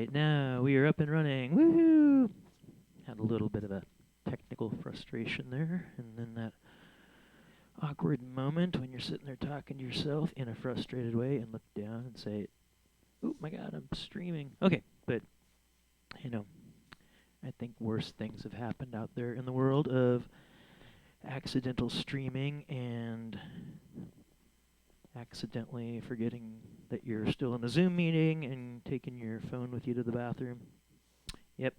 right, now we are up and running. Woohoo! Had a little bit of a technical frustration there, and then that awkward moment when you're sitting there talking to yourself in a frustrated way and look down and say, "Oh my God, I'm streaming." Okay, but you know, I think worse things have happened out there in the world of accidental streaming and accidentally forgetting that you're still in a Zoom meeting and taking your phone with you to the bathroom. Yep.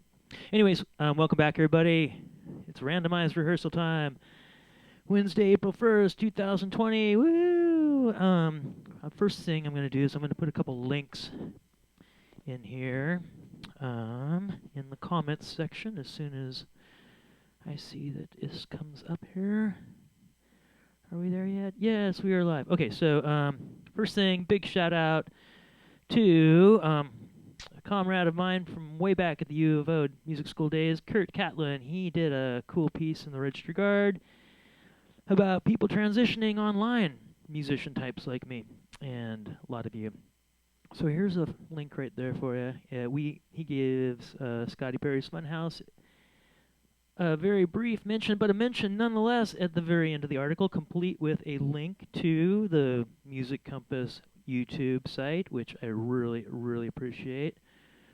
Anyways, welcome back, everybody. It's randomized rehearsal time. Wednesday, April 1st, 2020. Woo! First thing I'm going to do is I'm going to put a couple links in here in the comments section as soon as I see that this comes up here. Are we there yet? Yes, we are live. Okay, so first thing, big shout out to a comrade of mine from way back at the U of O music school days, Kurt Catlin. He did a cool piece in the Register Guard about people transitioning online, musician types like me, and a lot of you. So here's a link right there for you. He gives Scotty Perry's Funhouse a very brief mention, but a mention nonetheless at the very end of the article, complete with a link to the Music Compass YouTube site, which I really, really appreciate.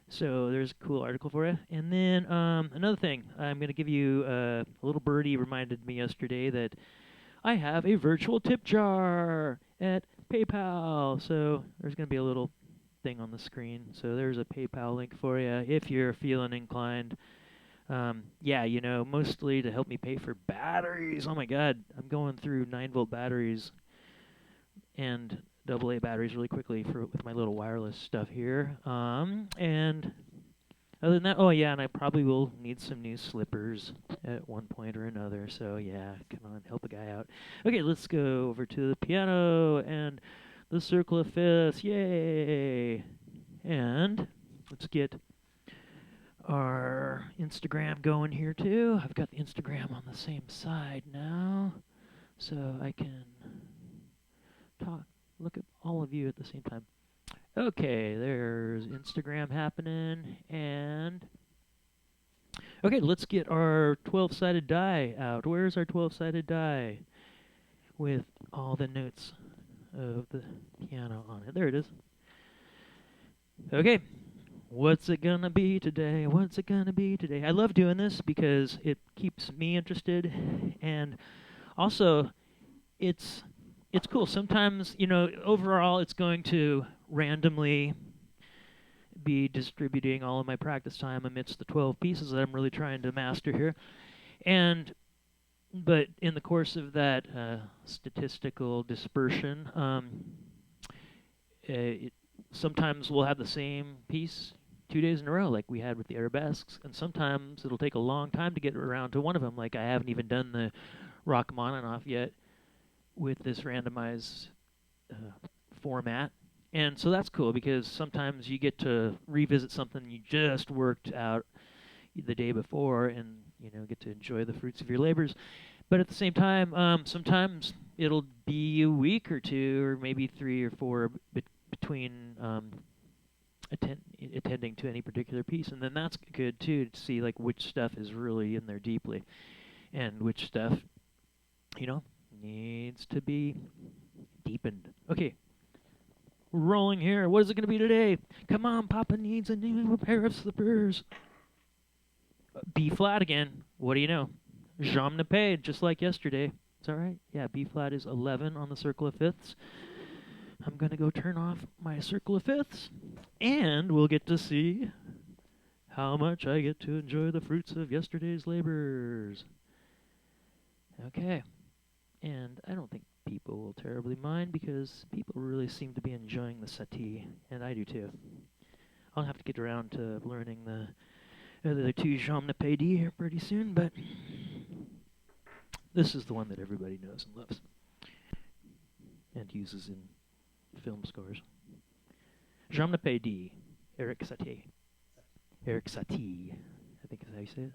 So there's a cool article for you. And then another thing, I'm going to give you a little birdie reminded me yesterday that I have a virtual tip jar at PayPal. So there's going to be a little thing on the screen. So there's a PayPal link for you if you're feeling inclined. Yeah, mostly to help me pay for batteries. Oh my God, I'm going through 9-volt batteries and AA batteries really quickly with my little wireless stuff here. And other than that, oh yeah, and I probably will need some new slippers at one point or another. So yeah, come on, help a guy out. Okay, let's go over to the piano and the circle of fifths. Yay! And let's get our Instagram going here too. I've got the Instagram on the same side now, so I can look at all of you at the same time. Okay, there's Instagram happening, and okay, let's get our 12-sided die out. Where's our 12-sided die with all the notes of the piano on it? There it is. Okay, what's it gonna be today? What's it gonna be today? I love doing this because it keeps me interested, and also it's cool. Sometimes, overall it's going to randomly be distributing all of my practice time amidst the 12 pieces that I'm really trying to master here. But in the course of that statistical dispersion, sometimes we'll have the same piece 2 days in a row, like we had with the arabesques, and sometimes it'll take a long time to get around to one of them. Like I haven't even done the Rachmaninoff yet with this randomized format. And so that's cool because sometimes you get to revisit something you just worked out the day before and, get to enjoy the fruits of your labors. But at the same time, sometimes it'll be a week or two or maybe 3 or 4 between attending to any particular piece. And then that's good, too, to see, like, which stuff is really in there deeply and which stuff, needs to be deepened. Okay, we're rolling here. What is it going to be today? Come on, Papa needs a new pair of slippers. B flat again. What do you know? Jam ne paid, just like yesterday. It's all right. Yeah, B flat is 11 on the circle of fifths. I'm going to go turn off my circle of fifths, and we'll get to see how much I get to enjoy the fruits of yesterday's labors. Okay. And I don't think people will terribly mind because people really seem to be enjoying the settee, and I do too. I'll have to get around to learning the other two Jam ne paid here pretty soon, but this is the one that everybody knows and loves and uses in film scores. Jam ne paid, Erik Satie. Erik Satie, I think is how you say it.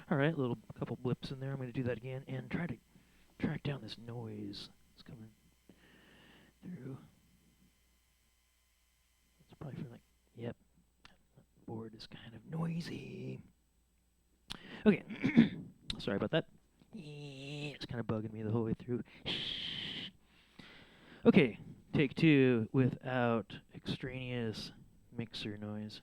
All right, little couple blips in there. I'm going to do that again and try to track down this noise that's coming through. It's probably from like, yep, the board is kind of noisy. Okay, sorry about that. It's kind of bugging me the whole way through. Okay, take two without extraneous mixer noise.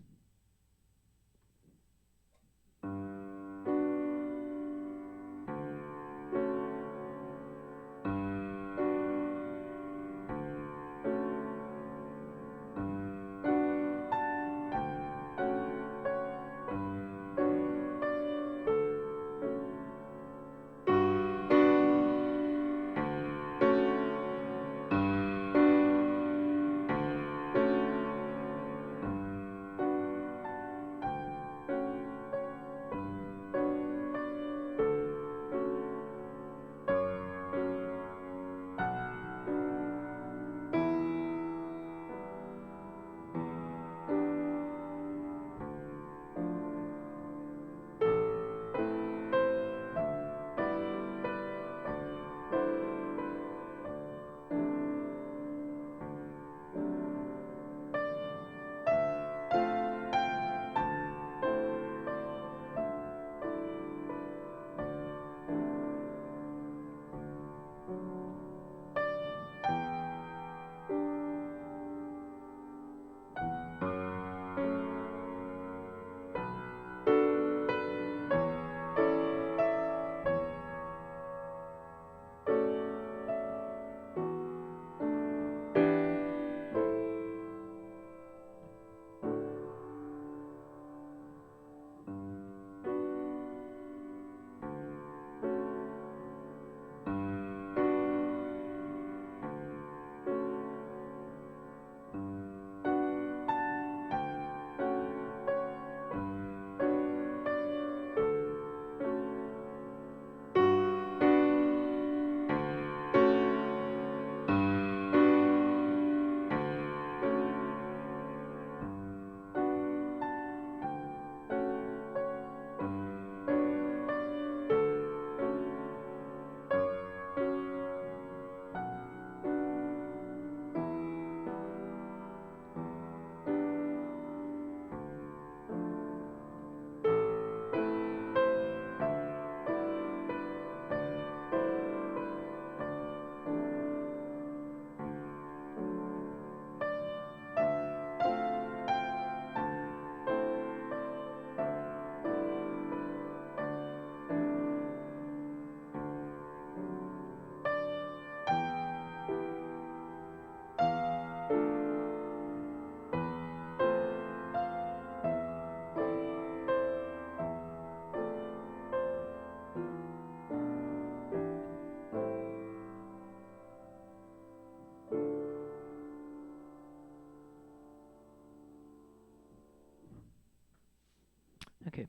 Okay.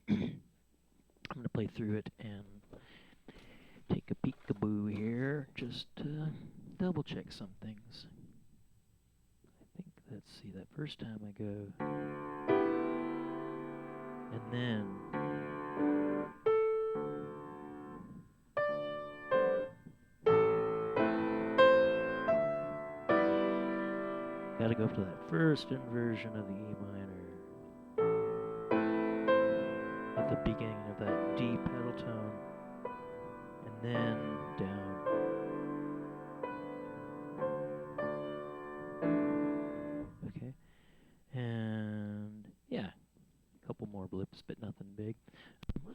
I'm going to play through it and take a peekaboo here just to double check some things. I think, let's see, that first time I go, and then gotta go up to that first inversion of the E minor at the beginning of that D pedal tone, and then down. Okay, and yeah, a couple more blips, but nothing big.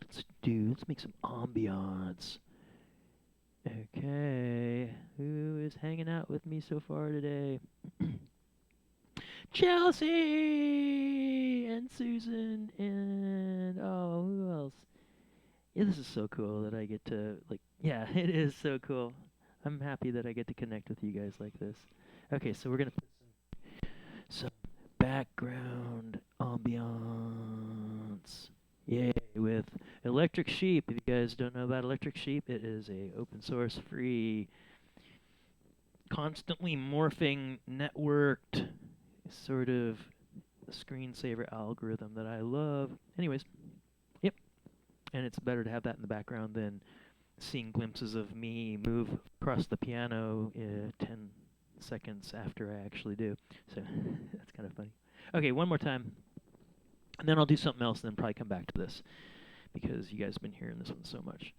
Let's make some ambiance. Okay, who is hanging out with me so far today? Chelsea and Susan and oh, who else? Yeah, this is so cool that I get to yeah, it is so cool. I'm happy that I get to connect with you guys like this. Okay, so we're gonna put some background ambiance. Yay, with Electric Sheep. If you guys don't know about Electric Sheep, it is a open source, free, constantly morphing, networked sort of screensaver algorithm that I love. Anyways, yep. and it's better to have that in the background than seeing glimpses of me move across the piano 10 seconds after I actually do. So that's kind of funny. Okay, one more time, and then I'll do something else, and then probably come back to this because you guys have been hearing this one so much.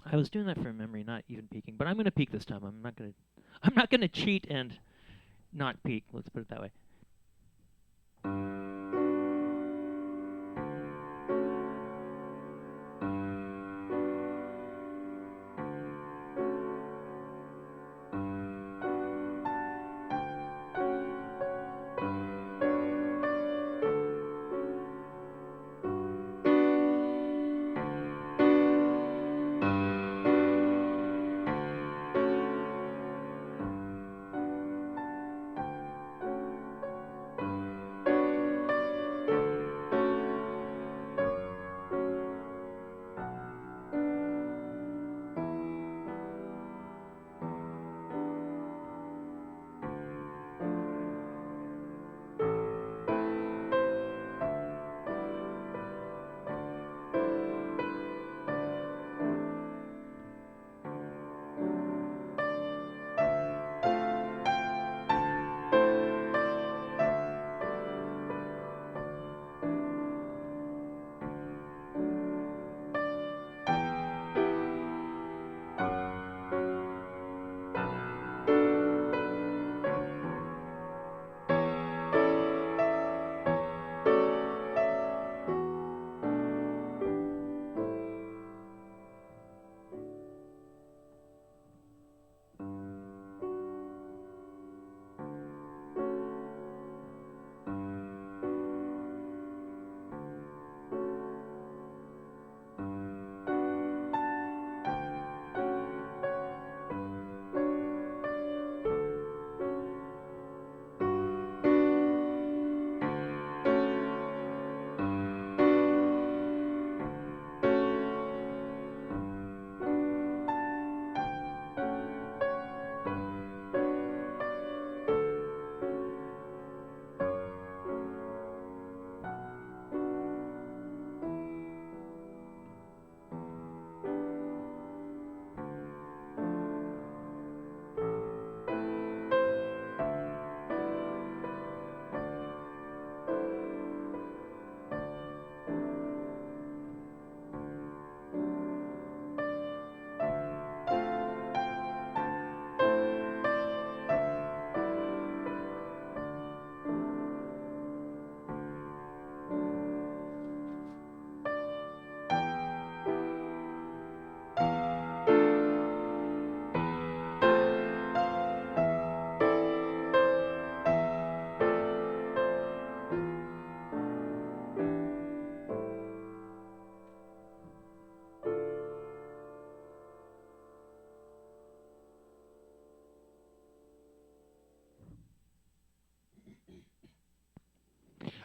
I was doing that from memory, not even peaking, but I'm going to peak this time. I'm not going to cheat and not peak. Let's put it that way.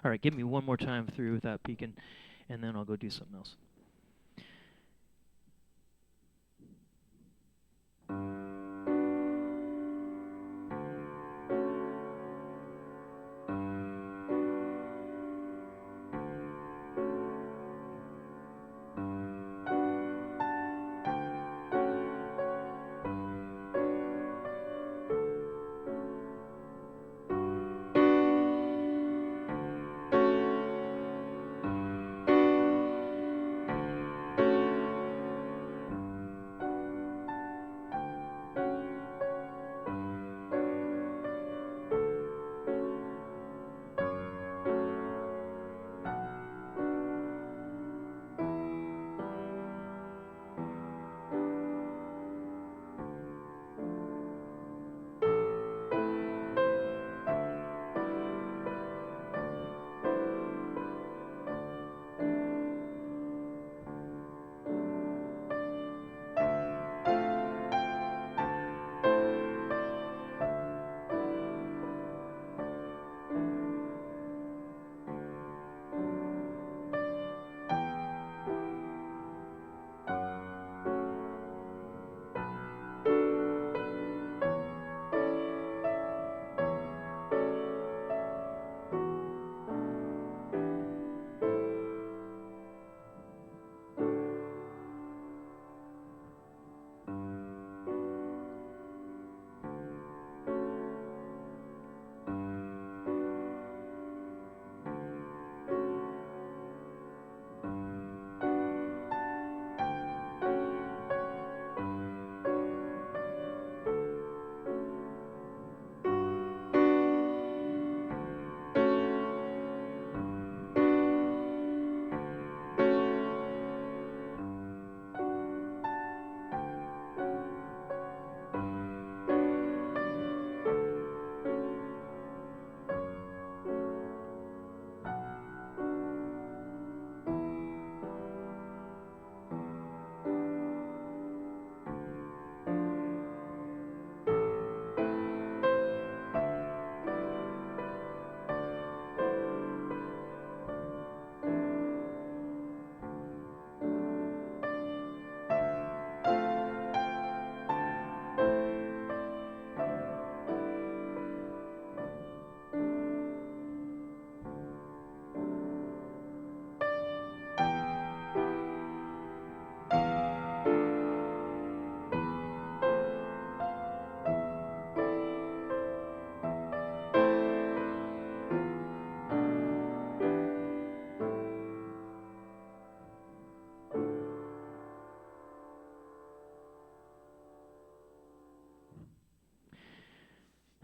All right, give me one more time through without peeking, and then I'll go do something else.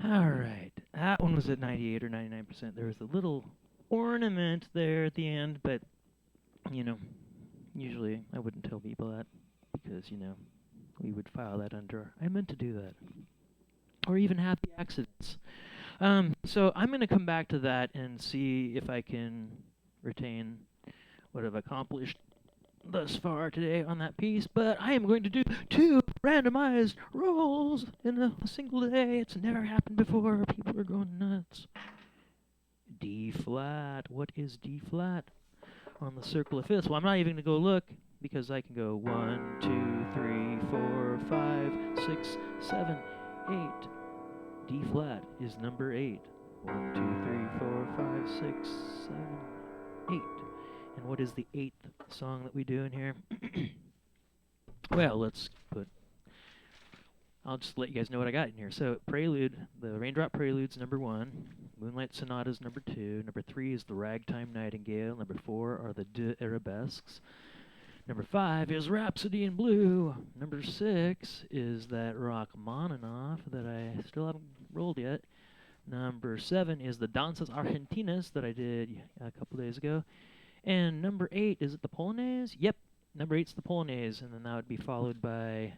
All right. That one was at 98 or 99%. There was a little ornament there at the end, but, you know, usually I wouldn't tell people that because, we would file that under, I meant to do that. Or even happy accidents. So I'm going to come back to that and see if I can retain what I've accomplished thus far today on that piece, but I am going to do 2 randomized rolls in a single day. It's never happened before. People are going nuts. D flat. What is D flat on the circle of fifths? Well, I'm not even going to go look because I can go 1, 2, 3, 4, 5, 6, 7, 8. D flat is number 8. 1, 2, 3, 4, 5, 6, 7, 8. And what is the 8th song that we do in here? Well, I'll just let you guys know what I got in here. So, Prelude, the Raindrop Prelude's number 1. Moonlight Sonata's number 2. Number 3 is the Ragtime Nightingale. Number 4 are the Deux Arabesques. Number 5 is Rhapsody in Blue. Number 6 is that Rachmaninoff that I still haven't rolled yet. Number 7 is the Danzas Argentinas that I did a couple days ago. And number 8, is it the Polonaise? Yep, number 8's the Polonaise, and then that would be followed by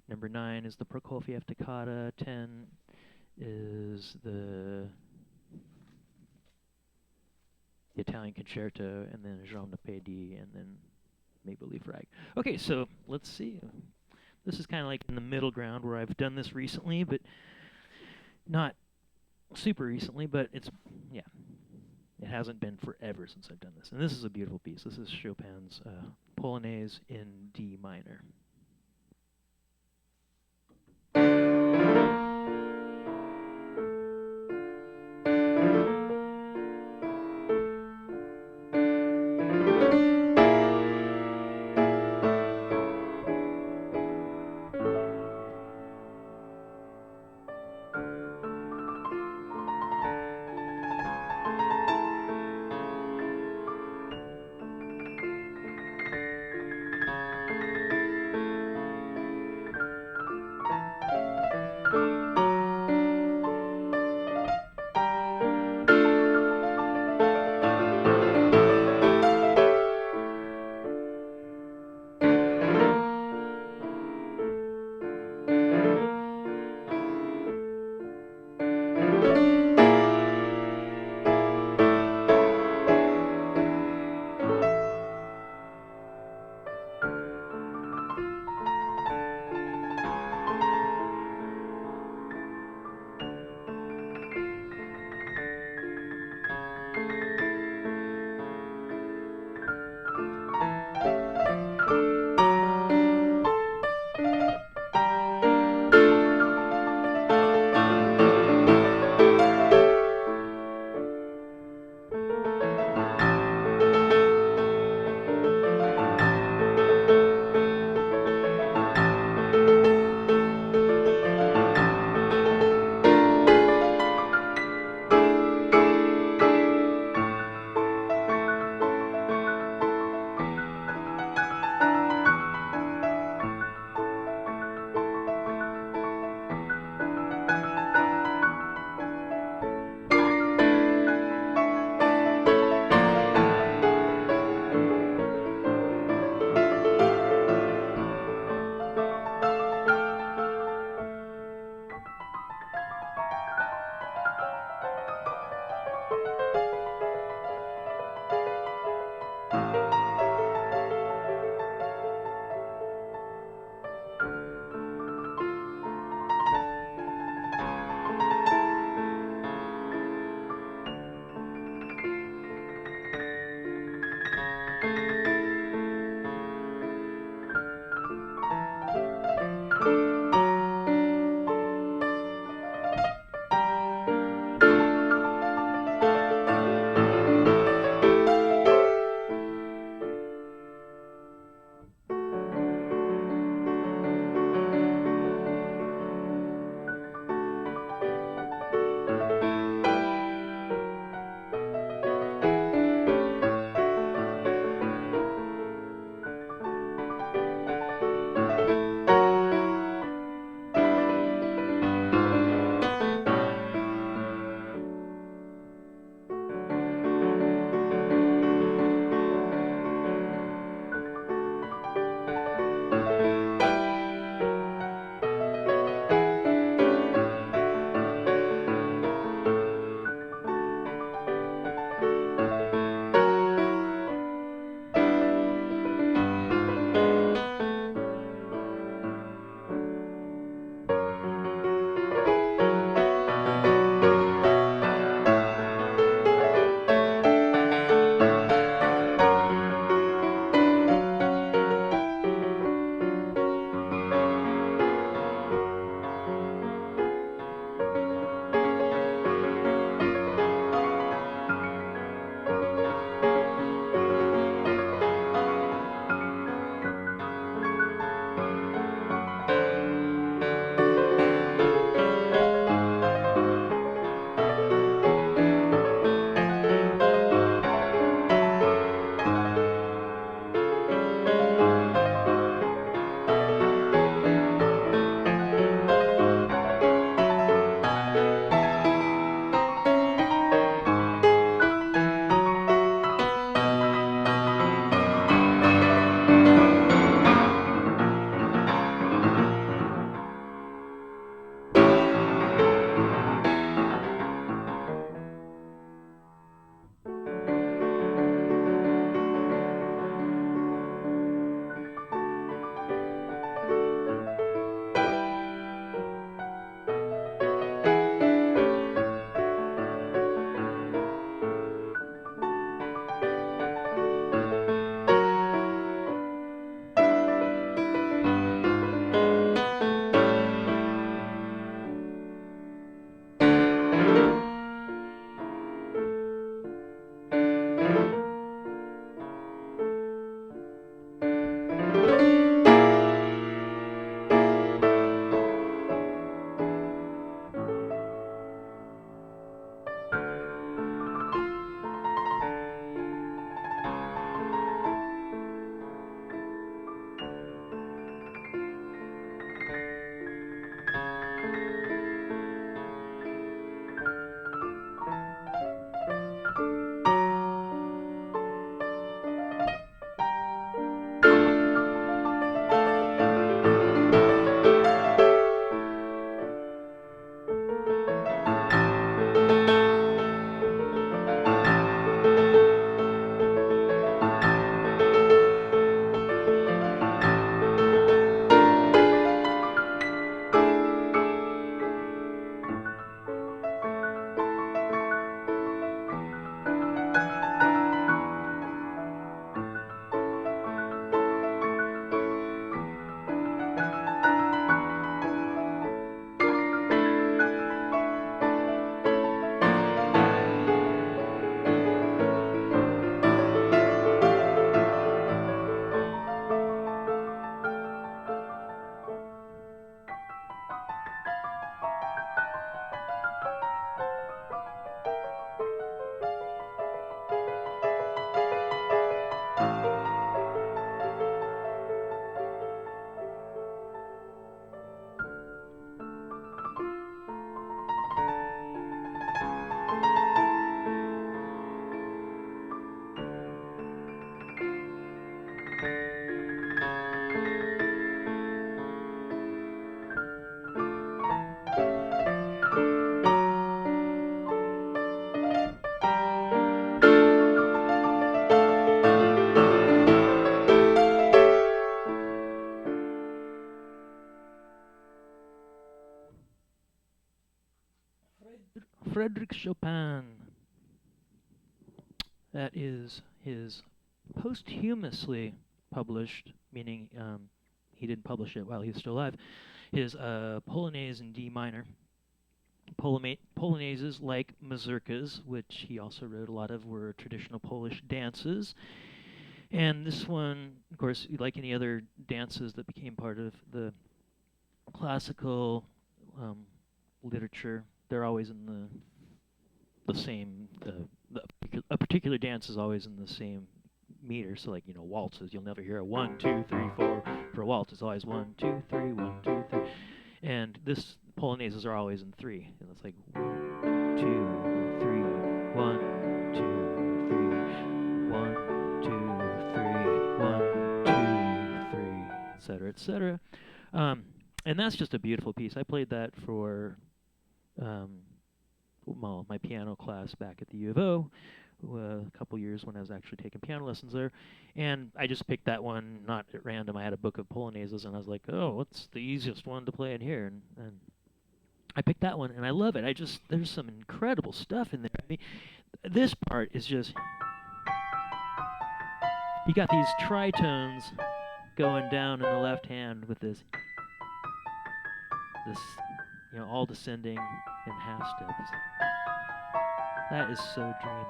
number 9 is the Prokofiev Toccata, 10 is the Italian Concerto, and then Jean de Pédy, and then Maple Leaf Rag. Okay, so let's see. This is kind of like in the middle ground where I've done this recently, but not super recently, but it's, yeah. It hasn't been forever since I've done this. And this is a beautiful piece. This is Chopin's Polonaise in D minor. Frédéric Chopin. That is his posthumously published, meaning he didn't publish it while he was still alive, his Polonaise in D minor. Polonaises, like mazurkas, which he also wrote a lot of, were traditional Polish dances. And this one, of course, like any other dances that became part of the classical literature, they're always in the same. A particular dance is always in the same meter. So, like, waltzes, you'll never hear a 1, 2, 3, 4 for a waltz. It's always 1, 2, 3, 1, 2, 3. And this polonaises are always in 3. And it's like 1, 2, 3, 1, 2, 3, 1, 2, 3, 1, 2, 3, etc., etc. And that's just a beautiful piece. I played that for my piano class back at the U of O, a couple years when I was actually taking piano lessons there. And I just picked that one, not at random. I had a book of polonaises, and I was like, oh, what's the easiest one to play in here? And I picked that one, and I love it. There's some incredible stuff in there. I mean, this part is just, you got these tritones going down in the left hand with this, all descending in half steps. That is so dreamy.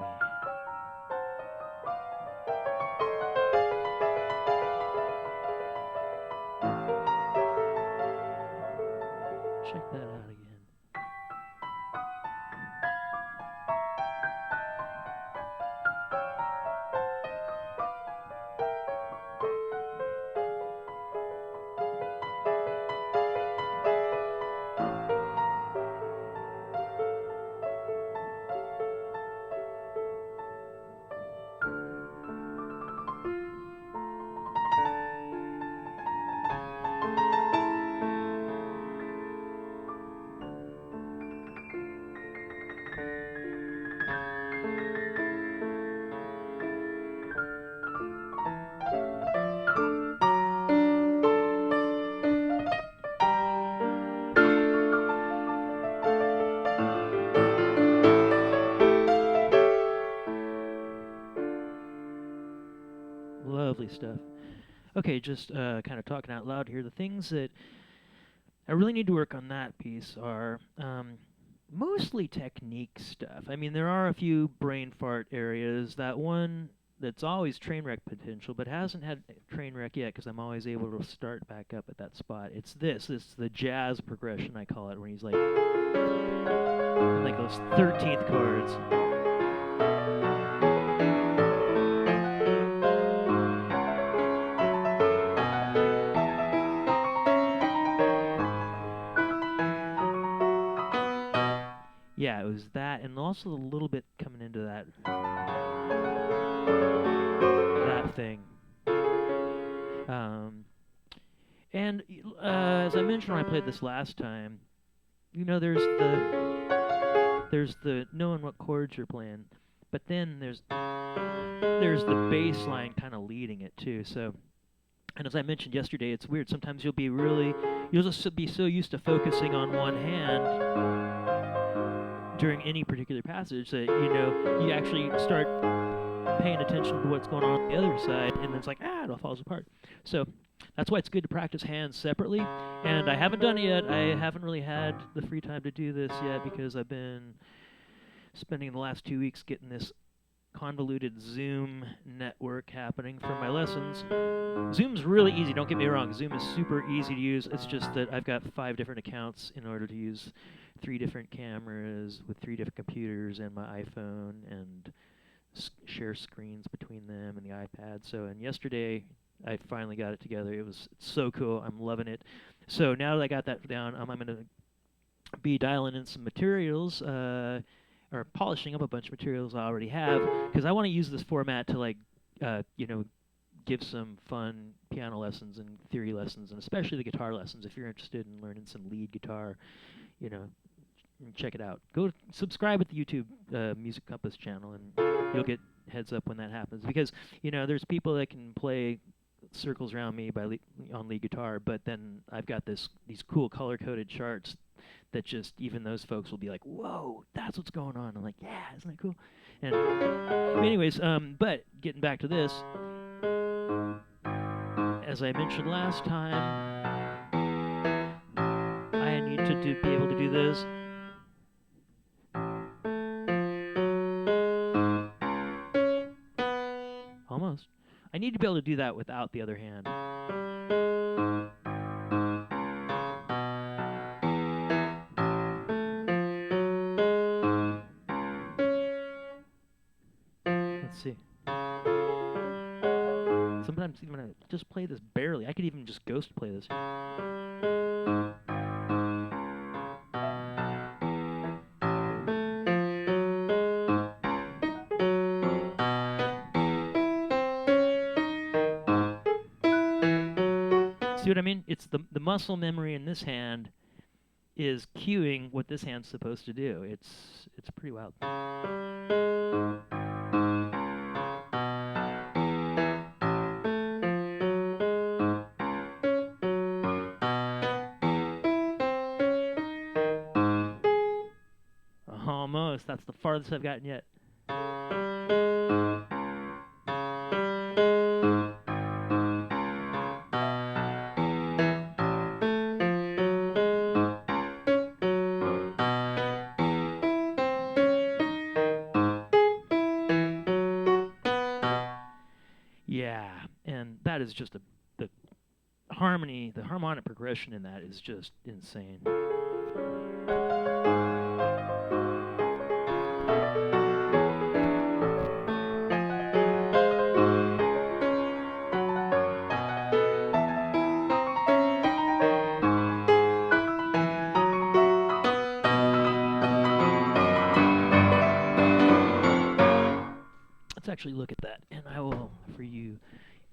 Check that out again. Lovely stuff. Okay, just kind of talking out loud here. The things that I really need to work on that piece are mostly technique stuff. I mean, there are a few brain fart areas. That one that's always train wreck potential, but hasn't had train wreck yet because I'm always able to start back up at that spot. It's the jazz progression, I call it, where he's like those 13th chords. Yeah, it was that, and also a little bit coming into that thing. And as I mentioned when I played this last time, there's the knowing what chords you're playing, but then there's the bass line kind of leading it too. So, and as I mentioned yesterday, it's weird. Sometimes you'll just be so used to focusing on one hand during any particular passage that you actually start paying attention to what's going on the other side, and then it's like, it all falls apart. So that's why it's good to practice hands separately, and I haven't done it yet. I haven't really had the free time to do this yet because I've been spending the last 2 weeks getting this convoluted Zoom network happening for my lessons. Zoom's really easy, don't get me wrong. Zoom is super easy to use. It's just that I've got 5 different accounts in order to use 3 different cameras with 3 different computers and my iPhone, and share screens between them and the iPad. And yesterday I finally got it together. It's so cool. I'm loving it. So now that I got that down, I'm going to be dialing in some materials, or polishing up a bunch of materials I already have, because I want to use this format to give some fun piano lessons and theory lessons, and especially the guitar lessons. If you're interested in learning some lead guitar, check it out. Go subscribe at the YouTube Music Compass channel, and you'll get heads up when that happens. Because there's people that can play circles around me on lead guitar, but then I've got these cool color-coded charts that just even those folks will be like, whoa, that's what's going on. I'm like, yeah, isn't that cool? And anyways, but getting back to this, as I mentioned last time, I need to be able to do this. Almost. I need to be able to do that without the other hand. Let's see. Sometimes even I just play this barely. I could even just ghost play this. See what I mean? It's the muscle memory in this hand is cueing what this hand's supposed to do. It's pretty wild. Almost. That's the farthest I've gotten yet. Yeah, and that is just the harmony, the harmonic progression in that is just insane. Let's actually look at that, and I will, for you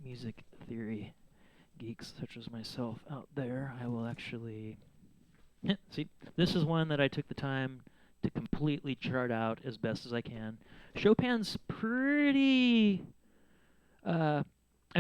music theory geeks such as myself out there, I will actually see, this is one that I took the time to completely chart out as best as I can. Chopin's pretty I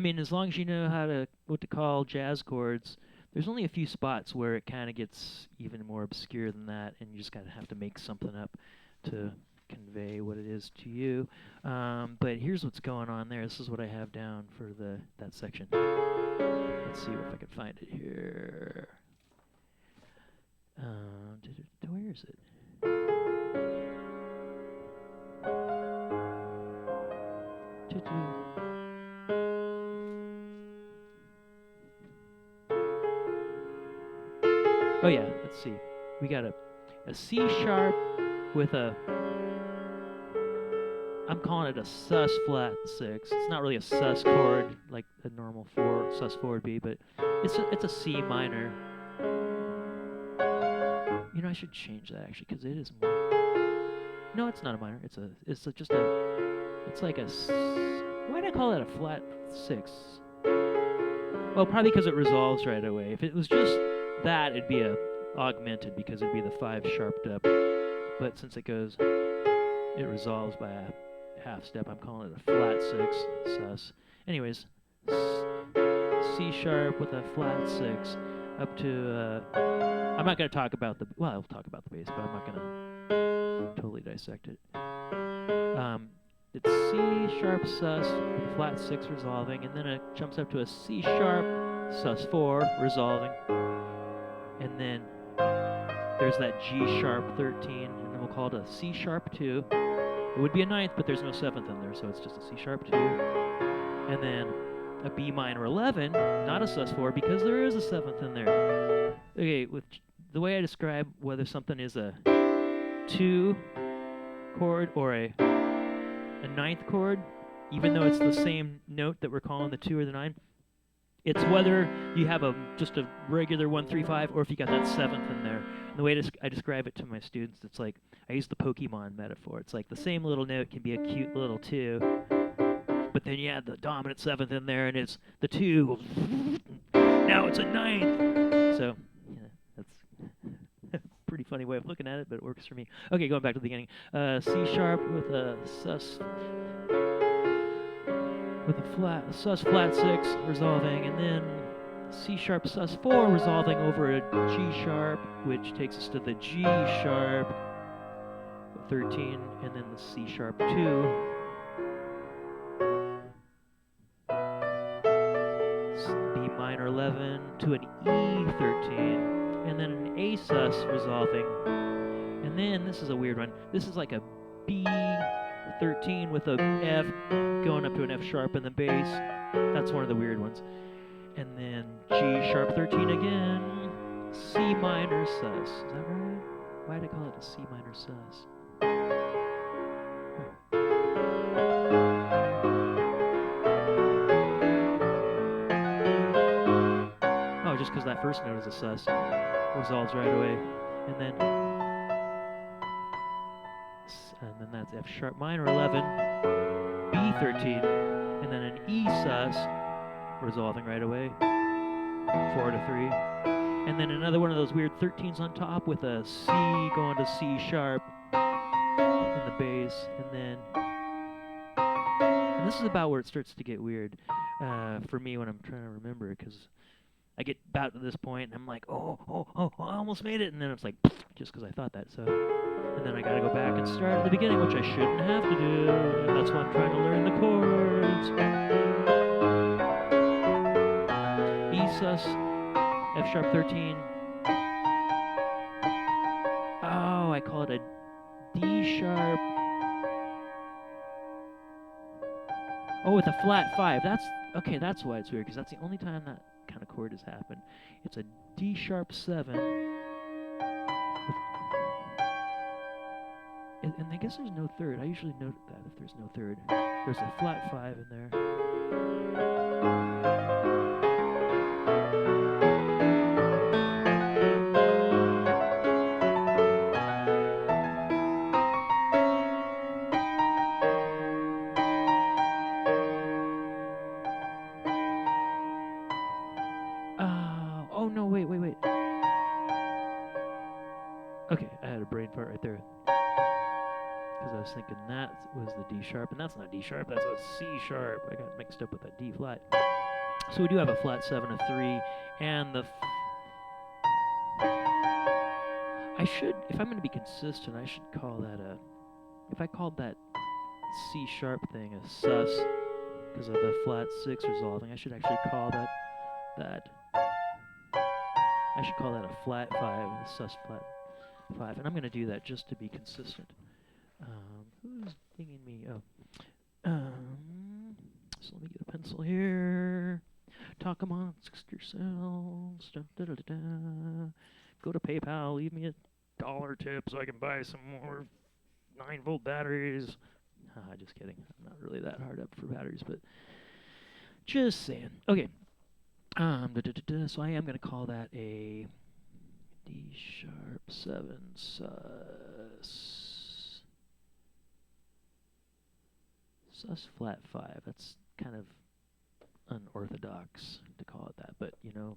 mean, as long as you know what to call jazz chords, there's only a few spots where it kind of gets even more obscure than that, and you just kind of have to make something up to convey what it is to you. But here's what's going on there. This is what I have down for that section. Let's see if I can find it here. Where is it? Oh yeah, let's see. We got a C sharp with I'm calling it a sus flat 6. It's not really a sus chord like a normal sus 4 would be, but it's a C minor. You know, I should change that actually because it is more. No, it's not a minor. It's like a. Why'd I call it a flat 6? Well, probably because it resolves right away. If it was just that, it'd be a augmented because it'd be the 5 sharped up. But since it resolves by a half step, I'm calling it a flat 6 sus. Anyways, C sharp with a flat 6 up to. I'm not going to talk about I'll talk about the bass, but I'm not going to totally dissect it. It's C sharp sus with a flat 6 resolving, and then it jumps up to a C sharp sus 4 resolving, and then there's that G sharp 13, and then we'll call it a C sharp 2. It would be a 9th, but there's no 7th in there, so it's just a C sharp 2, and then a B minor 11, not a sus 4, because there is a 7th in there. Okay, with the way I describe whether something is a 2 chord or a 9th chord, even though it's the same note that we're calling the 2 or the 9, it's whether you have just a regular 1, 3, 5, or if you got that 7th in there. And the way I describe it to my students, it's like I use the Pokemon metaphor. It's like the same little note can be a cute little 2, but then you add the dominant 7th in there, and it's the 2. Now it's a 9th. So yeah, that's a pretty funny way of looking at it, but it works for me. Okay, going back to the beginning. C sharp with a sus. With a sus flat 6 resolving, and then C sharp sus4 resolving over a G sharp, which takes us to the G sharp 13, and then the C sharp 2. B minor 11 to an E13, and then an A sus resolving. And then this is a weird one. This is like a B13 with a F going up to an F sharp in the bass. That's one of the weird ones. And then G sharp 13 again, C minor sus. Is that right? Why did I call it a C minor sus? Oh, just because that first note is a sus. Resolves right away. And then that's F sharp minor 11, B13, and then an E sus, resolving right away, 4 to 3, and then another one of those weird 13s on top with a C going to C sharp in the bass, and this is about where it starts to get weird for me when I'm trying to remember, because I get about to this point and I'm like, oh, I almost made it, and then it's like, just because I thought that, so, and then I gotta go back and start at the beginning, which I shouldn't have to do, and that's why I'm trying to learn the chords. E sus, F sharp 13. Oh, I call it a D sharp. Oh, with a flat 5. That's okay. That's why it's weird, because that's the only time that kind of chord has happened. It's a D sharp 7. And I guess there's no third. I usually note that if there's no third. There's a flat 5 in there. Oh no, wait. Okay, I had a brain fart right there. Because I was thinking that was the D sharp, and that's not D sharp, that's a C sharp. I got mixed up with that D flat. So we do have a flat 7, a 3, and the I should, if I'm going to be consistent, I should call that if I called that C sharp thing a sus, because of the flat 6 resolving, I should actually call that I should call that a flat 5, a sus flat 5, and I'm going to do that just to be consistent. Who's dinging me? Oh. So let me get a pencil here. Talk amongst yourselves. Go to PayPal. Leave me $1 tip so I can buy some more 9-volt batteries. Just kidding. I'm not really that hard up for batteries, but just saying. Okay. So I am going to call that a D sharp 7 sus flat 5. That's kind of unorthodox to call it that, but you know,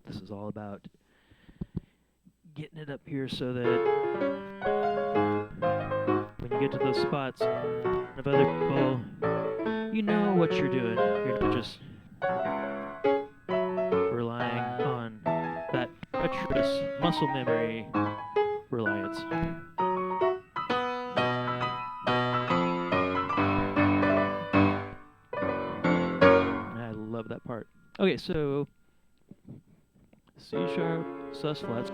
this is all about getting it up here so that when you get to those spots of other people, you know what you're doing. You're not just relying on that treacherous muscle memory reliance. I love that part. Okay, so C sharp, sus flats,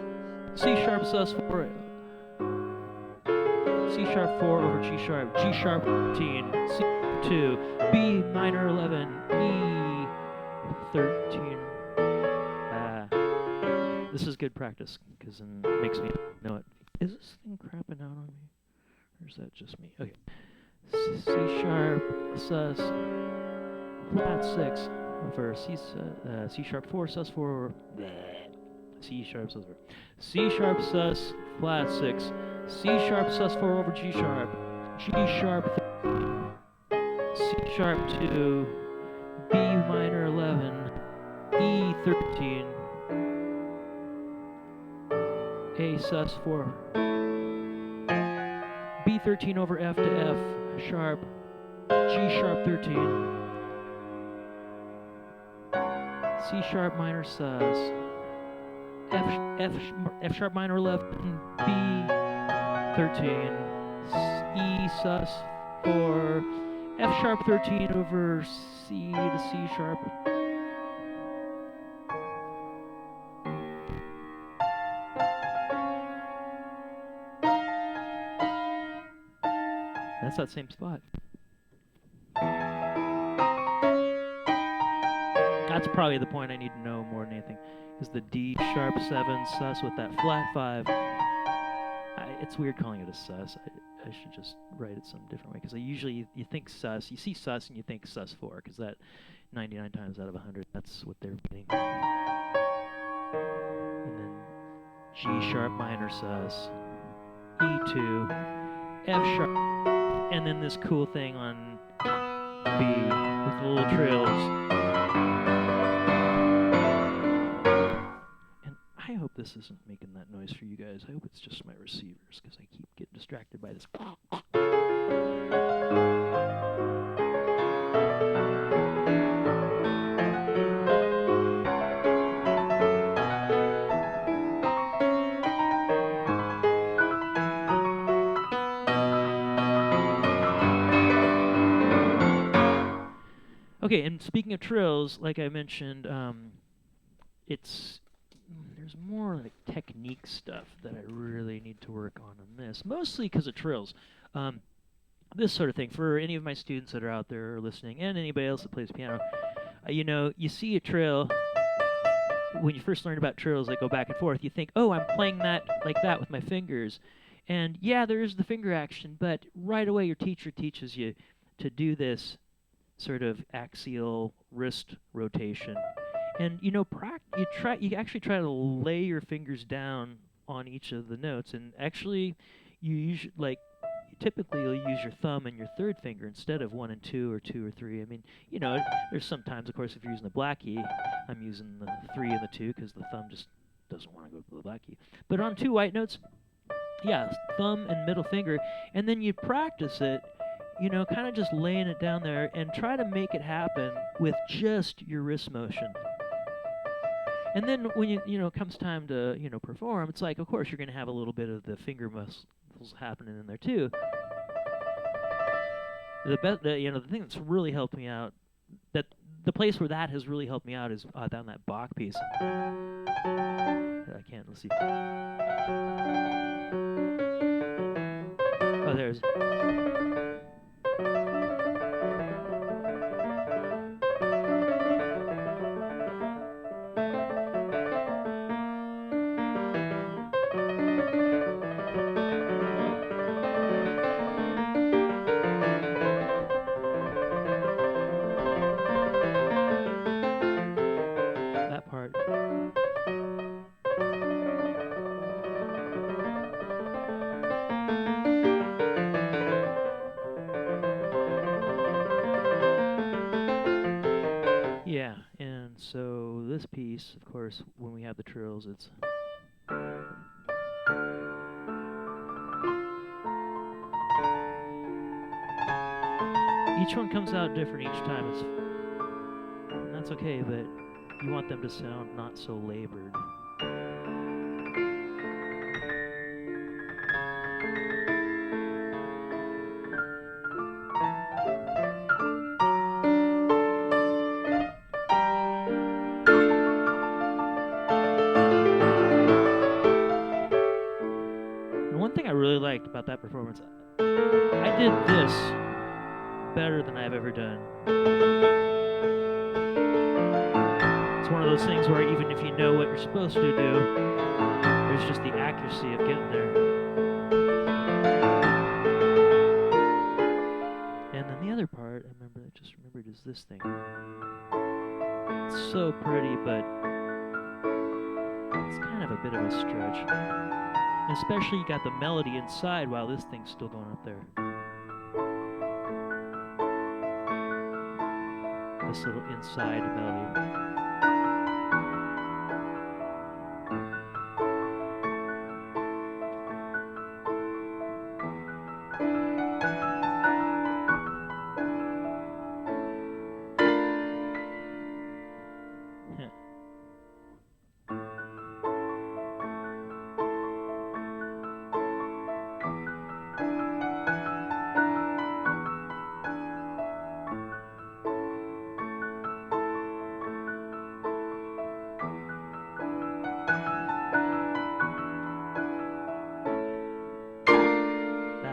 C sharp, sus 4, C sharp 4 over G sharp, G sharp 13, C 2, B minor 11, E 13. This is good practice, because it makes me know it. Is this thing crapping out on me? Or is that just me? Okay. C sharp, sus, flat 6 over C sharp 4, sus 4, C sharp, sus 4. C sharp, sus, flat 6. C sharp, sus 4 over G sharp. G sharp 13. C sharp 2. B minor 11. E 13. A sus 4. B 13 over F to F sharp. G sharp 13. C sharp minor sus, F sharp minor 11, B 13, E sus 4, F sharp 13 over C to C sharp. That's that same spot. That's probably the point I need to know more than anything, is the D sharp 7 sus with that flat 5. It's weird calling it a sus. I should just write it some different way, because usually you think sus, you see sus and you think sus 4, because that 99 times out of 100, that's what they're meaning. And then G sharp minor sus, E2, F sharp, and then this cool thing on B with the little trills. And I hope this isn't making that noise for you guys. I hope it's just my receivers, because I keep getting distracted by this. Okay, and speaking of trills, like I mentioned, there's more like technique stuff that I really need to work on this, mostly because of trills. This sort of thing, for any of my students that are out there listening, and anybody else that plays piano, you see a trill. When you first learn about trills that go back and forth, you think, oh, I'm playing that like that with my fingers. And yeah, there is the finger action, but right away your teacher teaches you to do this sort of axial wrist rotation. And you actually try to lay your fingers down on each of the notes, and actually typically you'll use your thumb and your third finger instead of 1 and 2 or 2 or 3. I mean, there's sometimes, of course, if you're using the black key, I'm using the 3 and the 2 because the thumb just doesn't want to go to the black key. But on 2 white notes, yeah, thumb and middle finger, and then you practice it, kind of just laying it down there and try to make it happen with just your wrist motion. And then when it comes time to, perform, it's like, of course, you're going to have a little bit of the finger muscles happening in there too. The thing that's really helped me out, that the place where that has really helped me out is down that Bach piece. Let's see. Oh, there's. Yeah, and so this piece, of course, when we have the trills, it's each one comes out different each time. And that's okay, but you want them to sound not so labored. About that performance, I did this better than I've ever done. It's one of those things where even if you know what you're supposed to do, there's just the accuracy of getting there. And then the other part, I just remembered, is this thing. It's so pretty, but it's kind of a bit of a stretch. And especially you got the melody inside while this thing's still going up there. This little inside melody.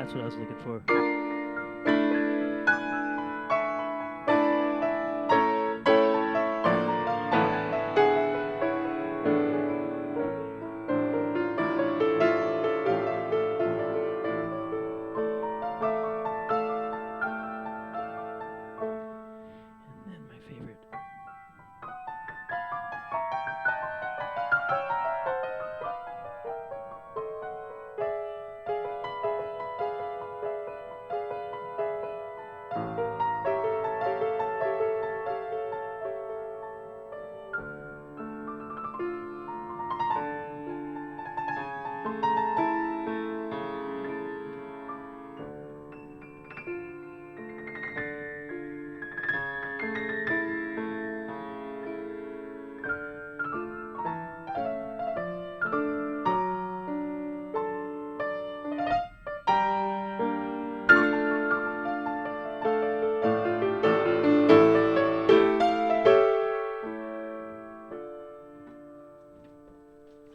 That's what I was looking for. And then my favorite.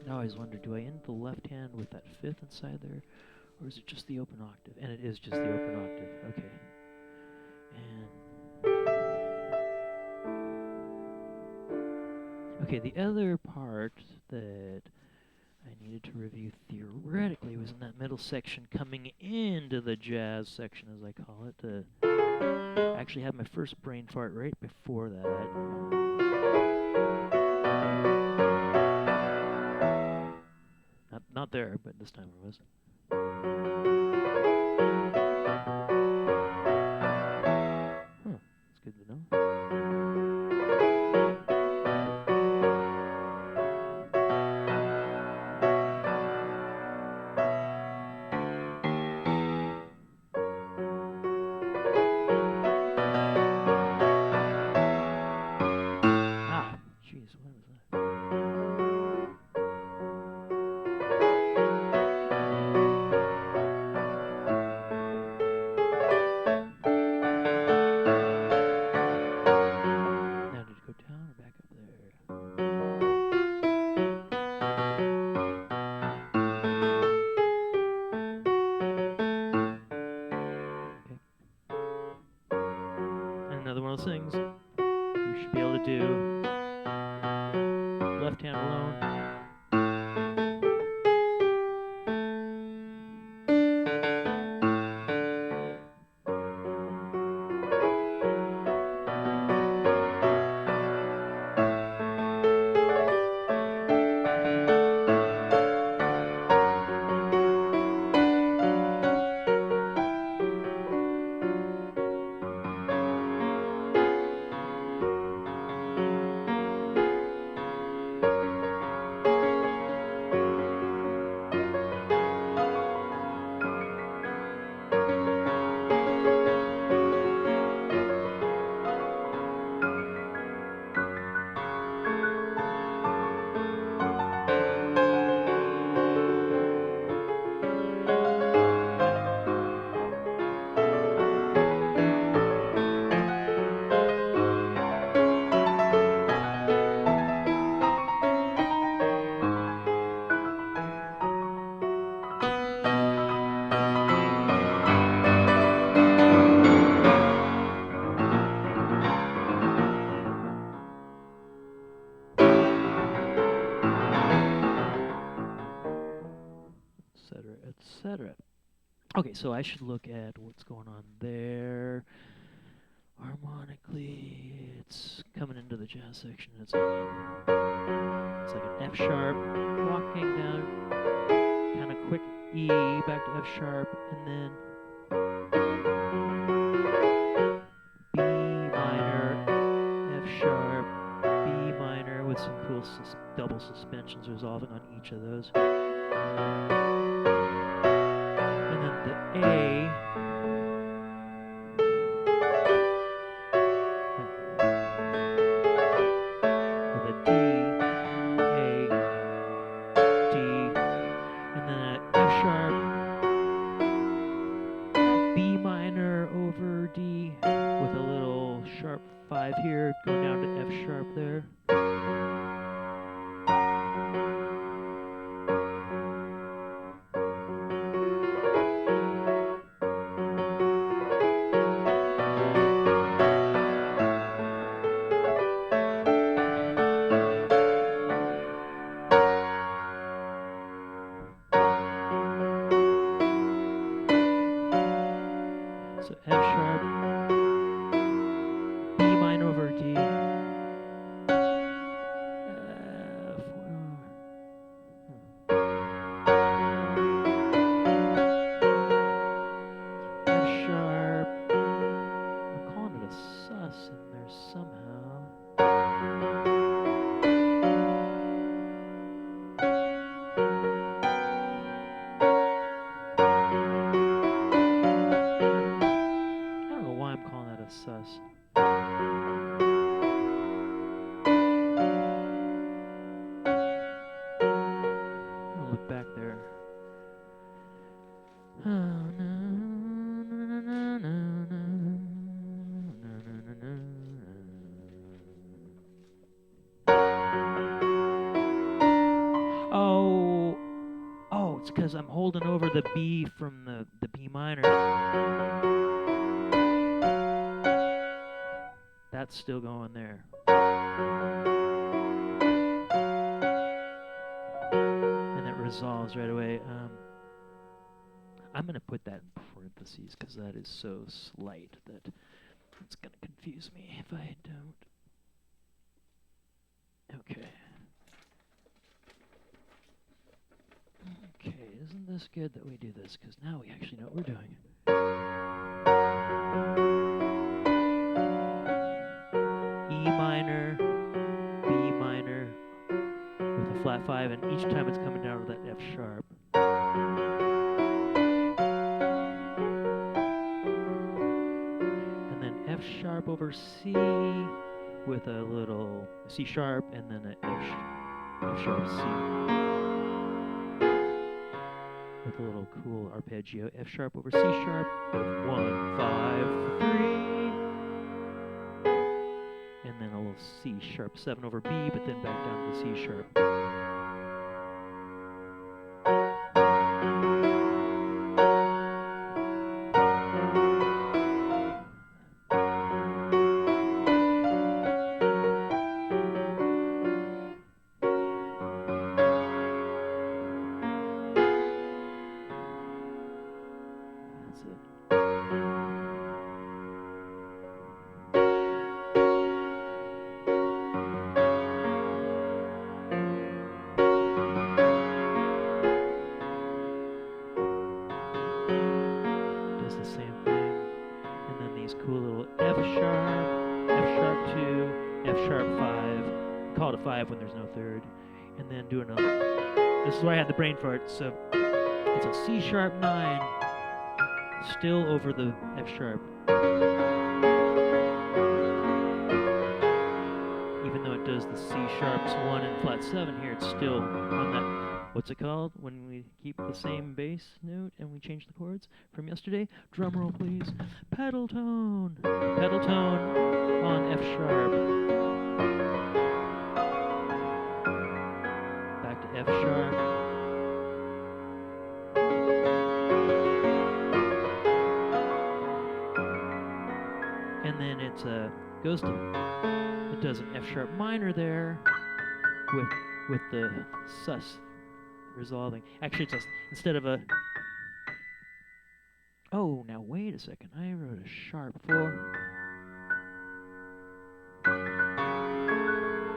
I always wonder, do I end the left hand with that fifth inside there, or is it just the open octave? And it is just the open octave. Okay. And okay, the other part that I needed to review theoretically was in that middle section coming into the jazz section, as I call it. I actually had my first brain fart right before that. Not there, but this time it was. Huh, that's good to know. Ah, jeez, what was that? Now did it go down or back up there? Okay. And another one of those things you should be able to do. Left hand alone. Etc. Okay, so I should look at what's going on there. Harmonically, it's coming into the jazz section. It's like an F sharp, walking down, kind of quick E, back to F sharp, and then B minor, F sharp, B minor with some cool double suspensions resolving on each of those. And then the A. With a D, A, D, and then an F sharp, B minor over D with a little sharp 5 here, going down to F sharp there. sharp, B minor over D, F sharp. I'm calling it a sus in there somehow. Sus. I'll look back there. Oh, it's because I'm holding over the B from the B minor. That's still going there. And it resolves right away. I'm going to put that in parentheses because that is so slight that it's going to confuse me if I don't. Okay. Okay, isn't this good that we do this? Because now we actually know what we're doing. E minor, B minor with a flat 5, and each time it's coming down to that F sharp. And then F sharp over C with a little C sharp, and then an F sharp C with a little cool arpeggio. F sharp over C sharp with 1, 5, 3. And then a little C sharp 7 over B, but then back down to the C sharp. That's it. Cool little F sharp 2, F sharp 5. Call it a 5 when there's no third. And then do another. This is where I had the brain fart. So it's a C sharp 9, still over the F sharp. Even though it does the C sharps 1 and flat 7 here, it's still on that. What's it called when we keep the same bass note and we change the chords from yesterday? Drum roll, please. Pedal tone. Pedal tone on F sharp. Back to F sharp. And then it goes to, it does an F sharp minor there with the sus resolving. Actually, it's instead of a. Oh, now wait a second. I wrote a sharp 4.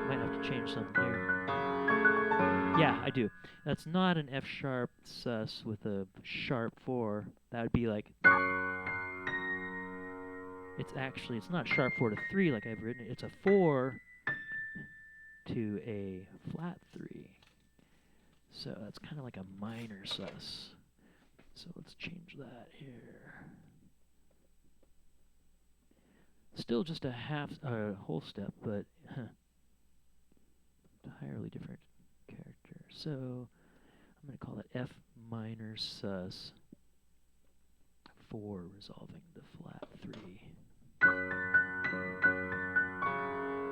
Might have to change something here. Yeah, I do. That's not an F sharp sus with a sharp 4. That would be like. It's not sharp 4 to 3 like I've written it. It's a 4 to a flat 3. So that's kind of like a minor sus. So let's change that here. Still just a whole step, but entirely different character. So I'm going to call it F minor sus 4 resolving the flat 3.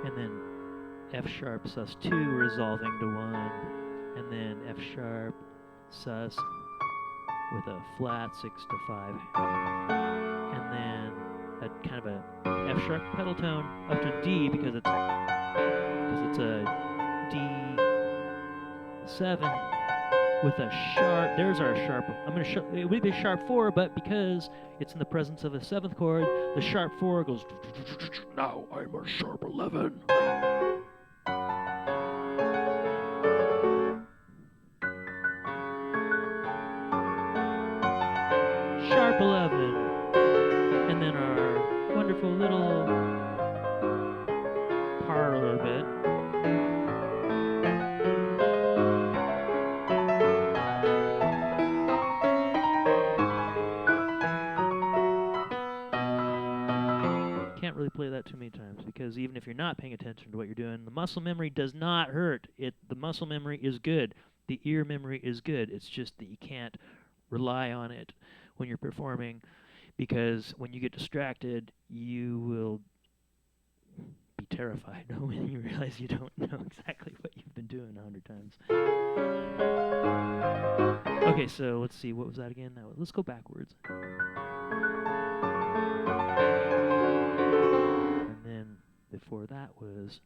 And then F sharp sus 2 resolving to 1. And then F sharp sus with a flat 6 to 5. And then a kind of a F sharp pedal tone up to D because it's a D7 with a sharp. There's our sharp. I'm gonna. It would be a sharp 4, but because it's in the presence of a 7th chord, the sharp 4 goes. Now I'm a sharp 11. Sharp 11, and then our wonderful little parlor bit. Can't really play that too many times because even if you're not paying attention to what you're doing, the muscle memory does not hurt. The muscle memory is good. The ear memory is good. It's just that you can't rely on it when you're performing, because when you get distracted, you will be terrified when you realize you don't know exactly what you've been doing 100 times. Okay, so let's see. What was that again? Let's go backwards. And then before that was...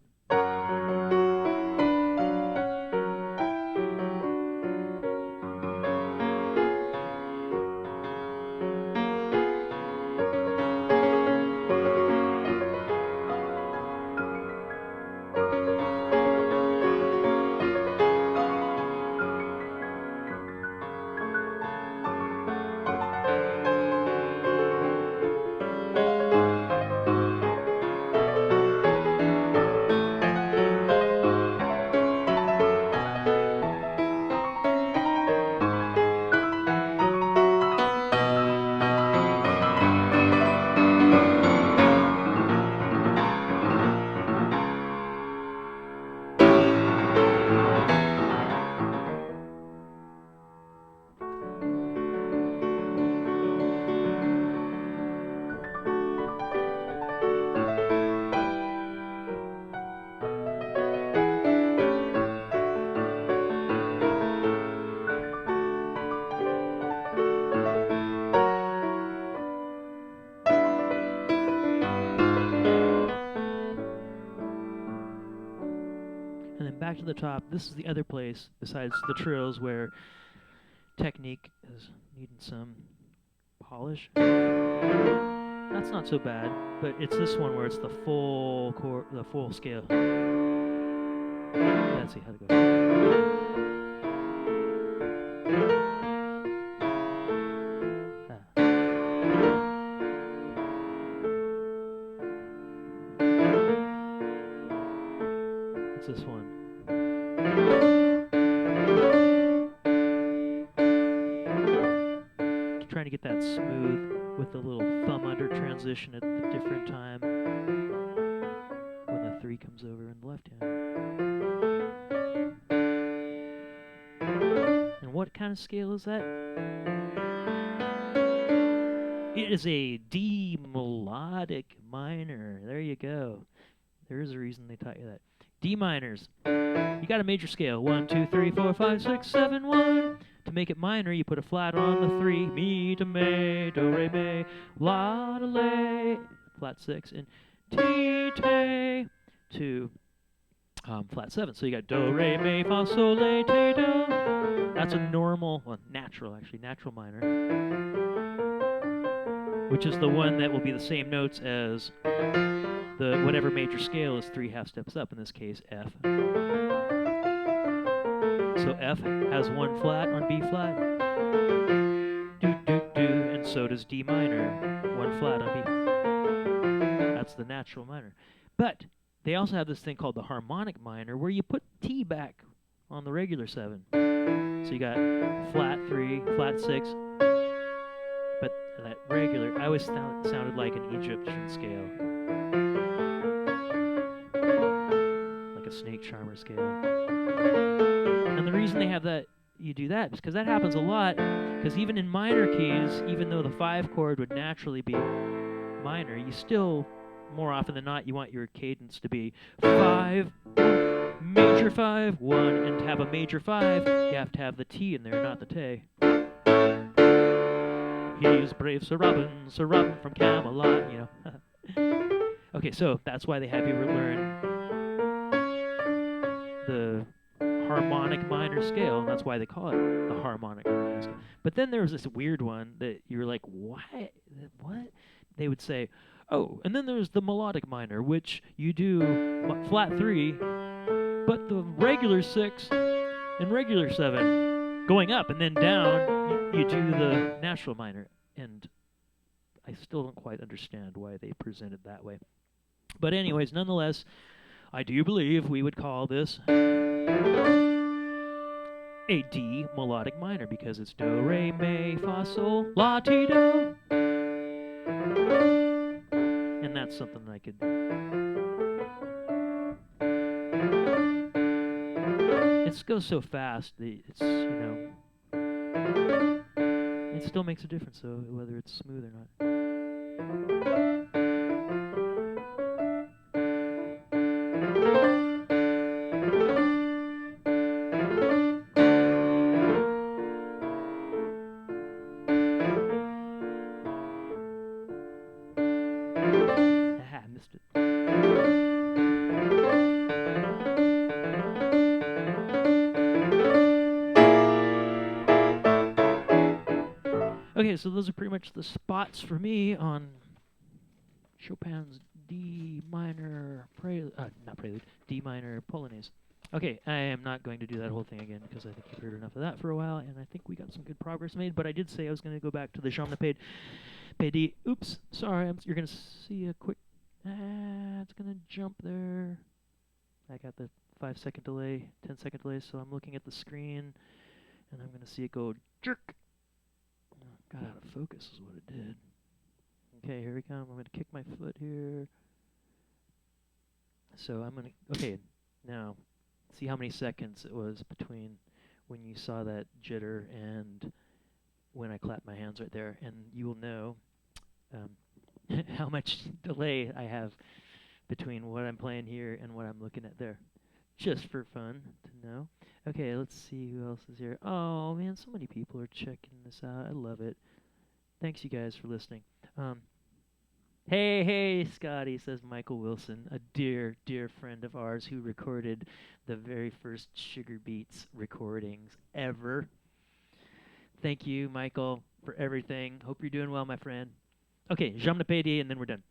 And then back to the top. This is the other place besides the trills where technique is needing some polish. That's not so bad, but it's this one where it's the full scale. Let's see how to go. It's this one. Trying to get that smooth with the little thumb under transition at the different time when the 3 comes over in the left hand. And what kind of scale is that? It is a D melodic minor. There you go. There is a reason they taught you that. D minors. You got a major scale. 1, 2, 3, 4, 5, 6, 7, 1. To make it minor, you put a flat on the 3. Mi, to, me, do, re, mi, la, to, le, flat 6, and ti, te, to flat 7. So you got do, re, mi, fa, sol, le, te, do. That's a normal, well, natural minor, which is the one that will be the same notes as the whatever major scale is 3 half steps up, in this case F. So F has 1 flat on B flat, do do do, and so does D minor, 1 flat on B. That's the natural minor. But they also have this thing called the harmonic minor, where you put T back on the regular 7. So you got flat 3, flat 6, but that regular, I always thought it sounded like an Egyptian scale. Like a snake charmer scale. And the reason they have that, you do that, is because that happens a lot, because even in minor keys, even though the 5 chord would naturally be minor, you still, more often than not, you want your cadence to be 5, major 5, 1, and to have a major 5, you have to have the T in there, not the te. He's brave Sir Robin from Camelot, you know. Okay, so that's why they have you learn the harmonic minor scale, and that's why they call it the harmonic minor scale. But then there was this weird one that you were like, what? What? They would say, oh, and then there's the melodic minor, which you do flat 3, but the regular 6 and regular 7 going up, and then down, you do the natural minor. And I still don't quite understand why they present it that way. But anyways, nonetheless, I do believe we would call this a D melodic minor because it's do, re, mi, fa, sol, la, ti, do. And that's something I could... It goes so fast that it's, it still makes a difference, though, whether it's smooth or not. I missed it. Okay, so those are pretty much the spots for me on Chopin's D minor not prelude, D minor Polonaise. Okay, I am not going to do that whole thing again because I think you've heard enough of that for a while, and I think we got some good progress made. But I did say I was going to go back to the Jamnapé D. Oops, sorry, you're going to see a quick. It's going to jump there. I got the 5-second delay, 10-second delay, so I'm looking at the screen, and I'm going to see it go jerk. Got out of focus is what it did. Okay, here we come. I'm going to kick my foot here. So I'm going to... Okay, now, see how many seconds it was between when you saw that jitter and when I clapped my hands right there. And you will know how much delay I have between what I'm playing here and what I'm looking at there. Just for fun to know. Okay, let's see who else is here. Oh, man, so many people are checking this out. I love it. Thanks, you guys, for listening. Hey, Scotty, says Michael Wilson, a dear, dear friend of ours who recorded the very first Sugar Beats recordings ever. Thank you, Michael, for everything. Hope you're doing well, my friend. Okay, Jamnapé D, and then we're done.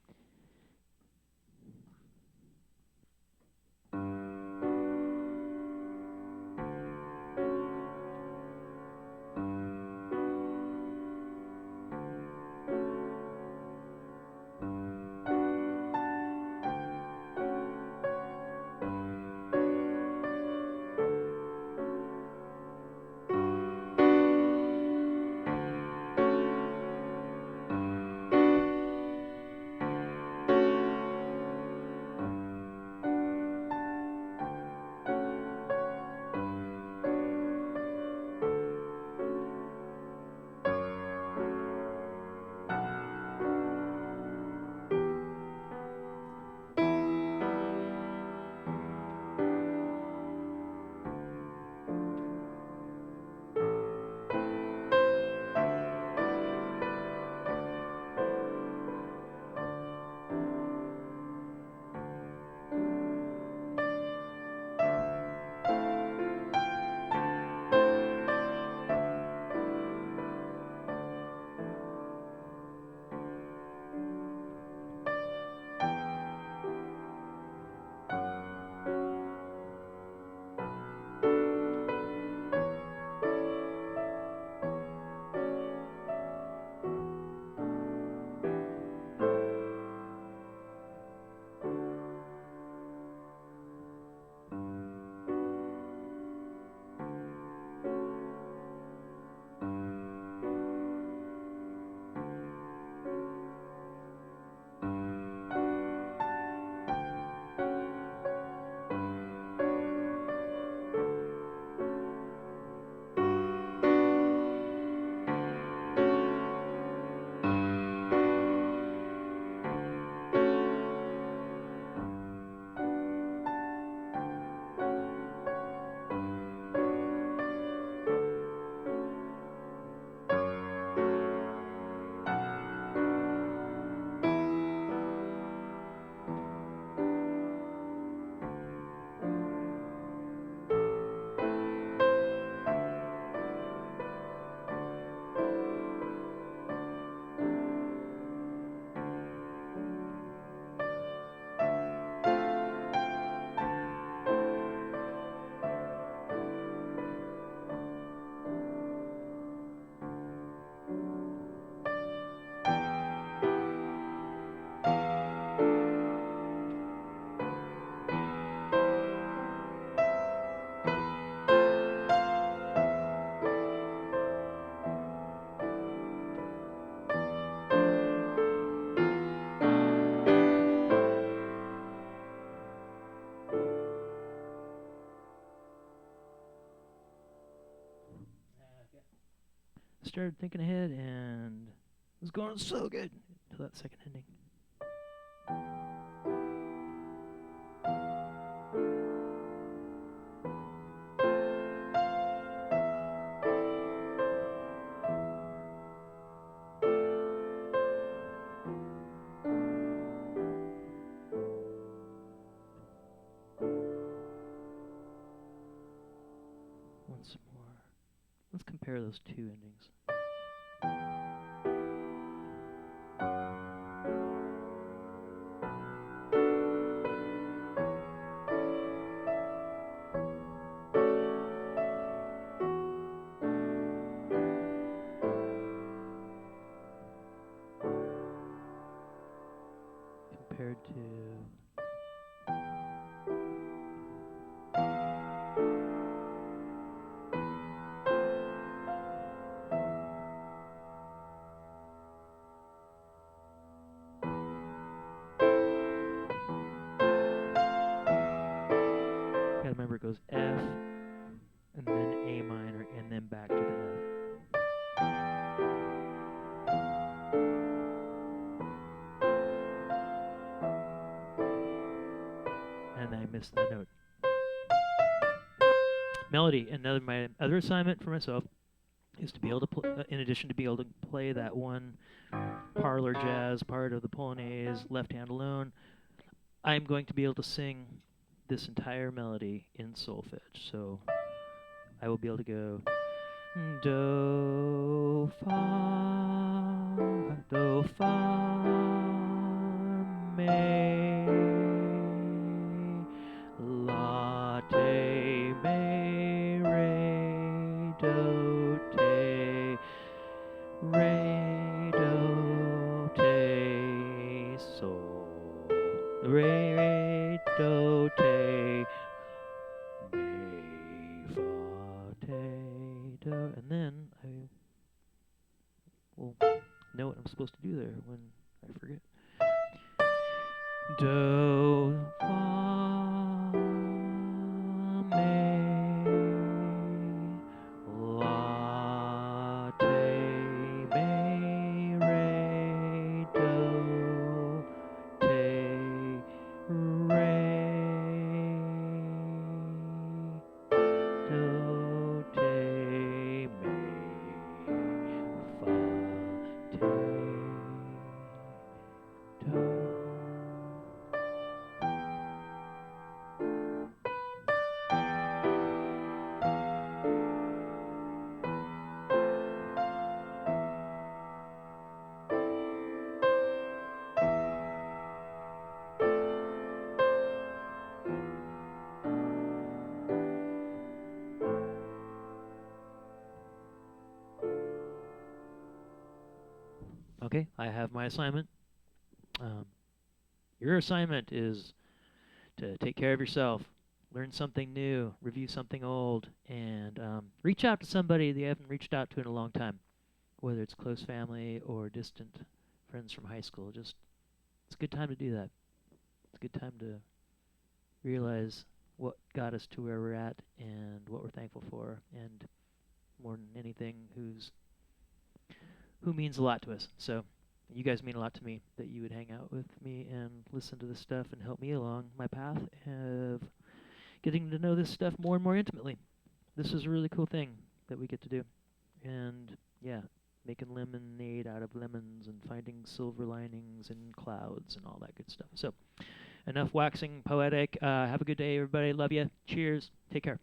started thinking ahead, and it was going so good until that second ending. Once more. Let's compare those two endings. Compared to gotta remember it goes F and then A minor and then back to the F. And I missed the note. Melody. My other assignment for myself is to be able to in addition to be able to play that one parlor jazz part of the Polonaise, left hand alone, I'm going to be able to sing this entire melody in solfege. So I will be able to go do fa me la te me re do te re do te sol re do te mi fa te do, and then I will know what I'm supposed to do there when I forget. Do fa me la te me re do te re do te me fa te do. Okay, I have my assignment. Your assignment is to take care of yourself, learn something new, review something old, and reach out to somebody that you haven't reached out to in a long time, whether it's close family or distant friends from high school. Just it's a good time to do that. It's a good time to realize what got us to where we're at and what we're thankful for, and more than anything, who means a lot to us. So you guys mean a lot to me, that you would hang out with me and listen to this stuff and help me along my path of getting to know this stuff more and more intimately. This is a really cool thing that we get to do. And yeah, making lemonade out of lemons and finding silver linings in clouds and all that good stuff. So enough waxing poetic. Have a good day, everybody. Love you. Cheers. Take care.